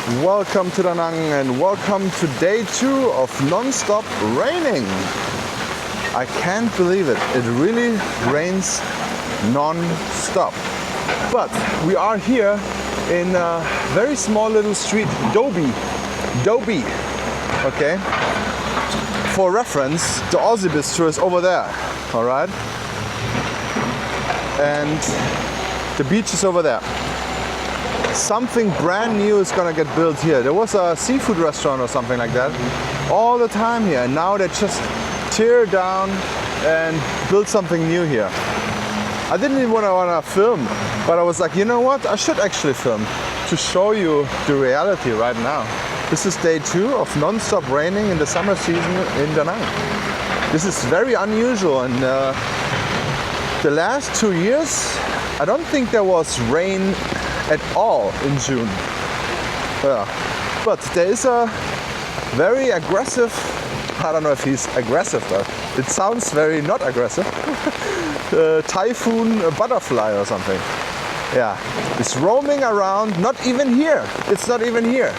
Welcome to Da Nang and welcome to day 2 of non-stop raining. I can't believe it. It really rains non-stop. But we are here in a very small little street, Dobi. Okay? For reference, the Aussie Bistro is over there. Alright? And the beach is over there. Something brand new is gonna get built here. There was a seafood restaurant or something like that all the time here, and now they just tear down and build something new here. I didn't even wanna film, but I was like, you know what? I should actually film to show you the reality right now. This is day 2 of non-stop raining in the summer season in Da Nang. This is very unusual, and the last 2 years, I don't think there was rain at all in June. But there is a very aggressive, I don't know if he's aggressive, but it sounds very not aggressive, typhoon butterfly or something. Yeah, it's roaming around, not even here. It's not even here.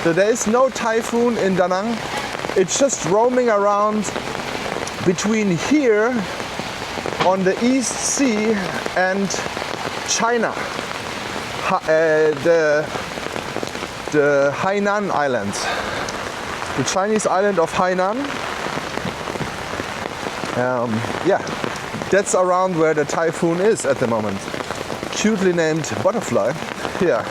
So there is no typhoon in Da Nang. It's just roaming around between here on the East Sea and China. The Hainan Island, the Chinese island of Hainan. Yeah, that's around where the typhoon is at the moment. Cutely named Butterfly. Yeah.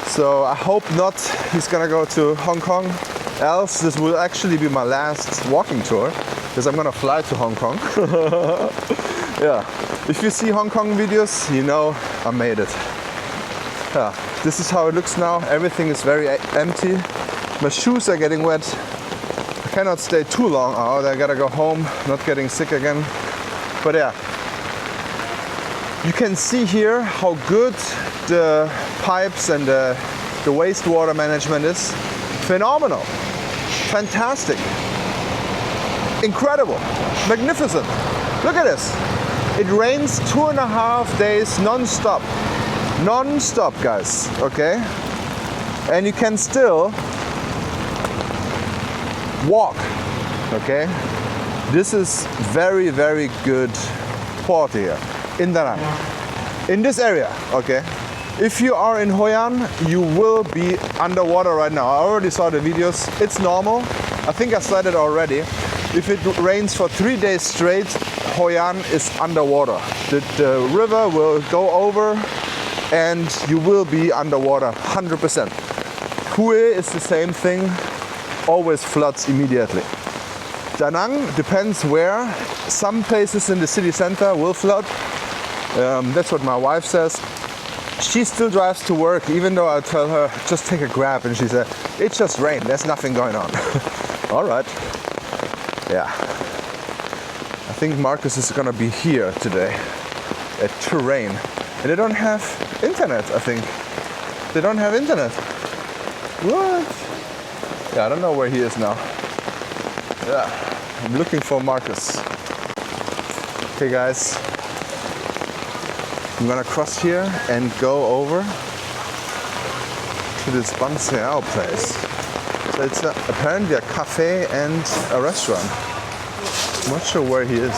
So I hope not he's gonna go to Hong Kong, else this will actually be my last walking tour, because I'm gonna fly to Hong Kong. Yeah. If you see Hong Kong videos, you know I made it. Yeah, this is how it looks now. Everything is very empty. My shoes are getting wet. I cannot stay too long out. I gotta go home, not getting sick again. But yeah, you can see here how good the pipes and the wastewater management is. Phenomenal. Fantastic. Incredible. Magnificent. Look at this. It rains 2.5 days non-stop. Non-stop, guys, okay? And you can still walk, okay? This is very, very good quality here in Da Nang, in this area, okay? If you are in Hoi An, you will be underwater right now. I already saw the videos. It's normal. I think I said it already. If it rains for 3 days straight, Hoi An is underwater. The river will go over and you will be underwater 100%. Hue is the same thing, always floods immediately. Da Nang depends where. Some places in the city center will flood. That's what my wife says. She still drives to work, even though I tell her, just take a Grab, and she said, it's just rain, there's nothing going on. All right. Yeah. I think Marcus is gonna be here today at Terrain. And they don't have internet, I think. They don't have internet. What? Yeah, I don't know where he is now. Yeah, I'm looking for Marcus. Okay, guys. I'm gonna cross here and go over to this Ban Seao place. So it's apparently a cafe and a restaurant. I'm not sure where he is.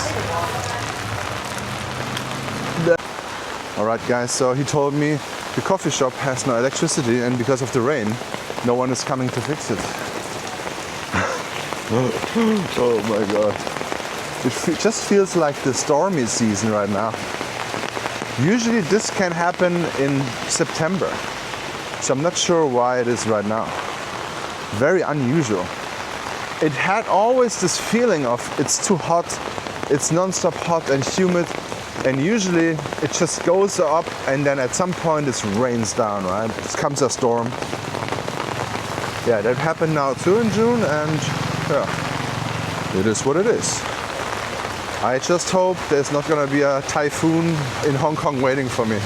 Alright guys, so he told me the coffee shop has no electricity, and because of the rain, no one is coming to fix it. Oh my god. It just feels like the stormy season right now. Usually this can happen in September, so I'm not sure why it is right now. Very unusual. It had always this feeling of it's too hot, it's non-stop hot and humid. And usually it just goes up and then at some point it rains down, right? It comes a storm. Yeah, that happened now too in June, and yeah, it is what it is. I just hope there's not gonna be a typhoon in Hong Kong waiting for me.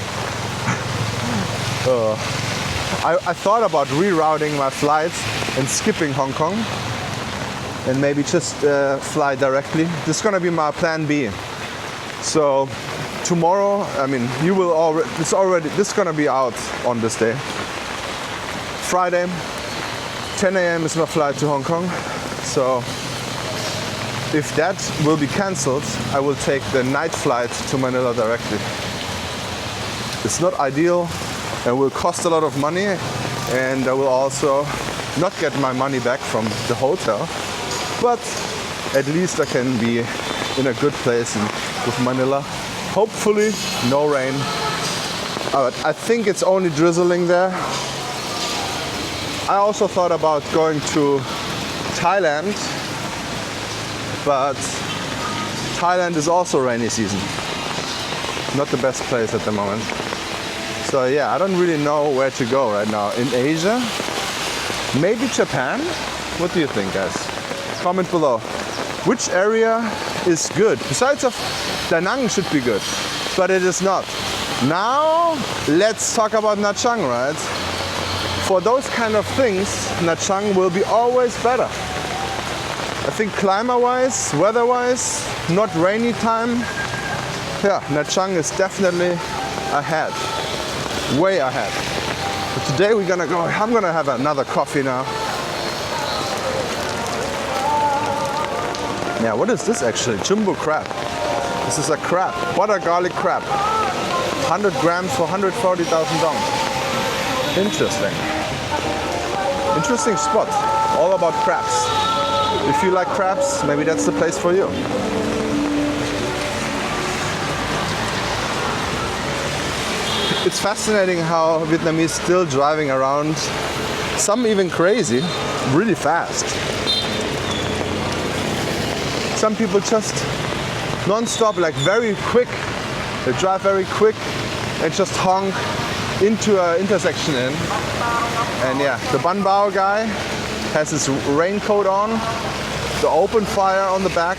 I thought about rerouting my flights and skipping Hong Kong and maybe just fly directly. This is gonna be my plan B. So tomorrow, I mean, you will already, this is gonna be out on this day. Friday, 10 a.m. is my flight to Hong Kong. So if that will be cancelled, I will take the night flight to Manila directly. It's not ideal and will cost a lot of money, and I will also not get my money back from the hotel, but at least I can be in a good place with Manila. Hopefully no rain. I think it's only drizzling there. I also thought about going to Thailand, but Thailand is also rainy season. Not the best place at the moment. So yeah, I don't really know where to go right now. In Asia? Maybe Japan? What do you think, guys? Comment below. Which area is good? Besides of Da Nang should be good, but it is not. Now, let's talk about Nha Trang, right? For those kind of things, Nha Trang will be always better. I think climate-wise, weather-wise, not rainy time. Yeah, Nha Trang is definitely ahead. Way ahead. But today I'm gonna have another coffee now. Yeah, what is this actually? Jumbo crab. This is a crab, butter garlic crab. 100 grams for 140,000 dong. Interesting. Interesting spot. All about crabs. If you like crabs, maybe that's the place for you. It's fascinating how Vietnamese still driving around, some even crazy, really fast. Some people just non-stop, like very quick. They drive very quick and just honk into an intersection in. And yeah, the Ban Bao guy has his raincoat on, the open fire on the back,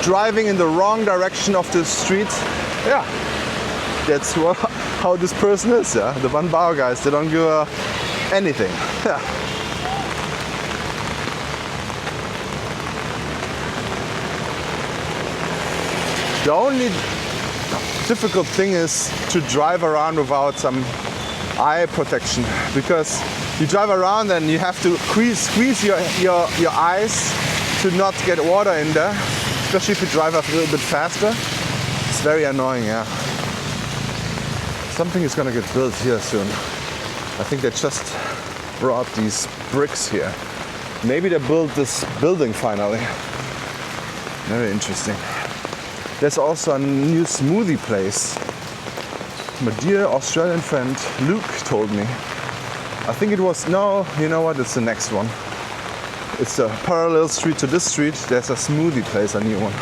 driving in the wrong direction of the street. Yeah, that's how this person is. Yeah, the Ban Bao guys, they don't give anything. Yeah. The only difficult thing is to drive around without some eye protection, because you drive around and you have to squeeze your eyes to not get water in there, especially if you drive a little bit faster. It's very annoying, yeah. Something is gonna get built here soon. I think they just brought these bricks here. Maybe they built this building finally. Very interesting. There's also a new smoothie place. My dear Australian friend Luke told me. I think it was, no, you know what, it's the next one. It's a parallel street to this street. There's a smoothie place, a new one.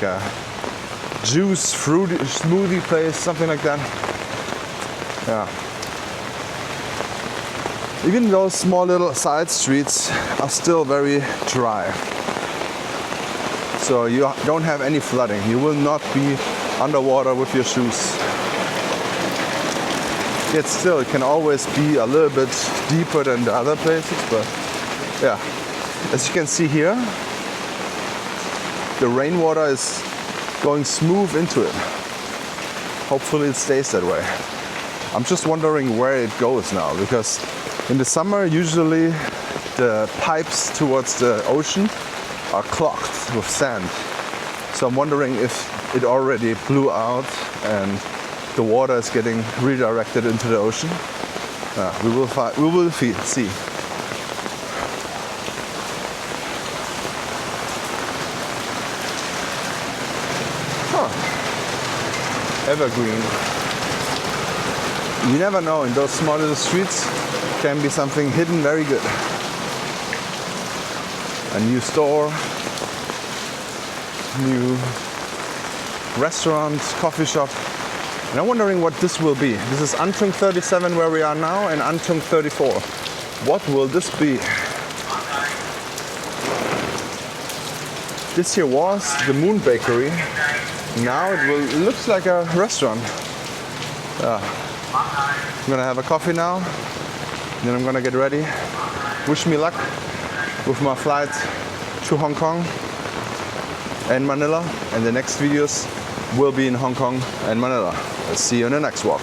Yeah. Juice, fruit smoothie place, something like that. Yeah. Even those small little side streets are still very dry. So you don't have any flooding. You will not be underwater with your shoes. Yet still, it can always be a little bit deeper than the other places, but yeah. As you can see here, the rainwater is going smooth into it. Hopefully it stays that way. I'm just wondering where it goes now, because in the summer usually the pipes towards the ocean are clogged with sand. So I'm wondering if it already blew out and the water is getting redirected into the ocean. We will see. Evergreen. You never know, in those small little streets can be something hidden very good. A new store, new restaurant, coffee shop. And I'm wondering what this will be. This is Antung 37 where we are now, and Antung 34. What will this be? This here was the Moon Bakery. Now it looks like a restaurant. I'm gonna have a coffee now, and then I'm gonna get ready. Wish me luck with my flight to Hong Kong and Manila, and the next videos will be in Hong Kong and Manila. I'll see you in the next walk.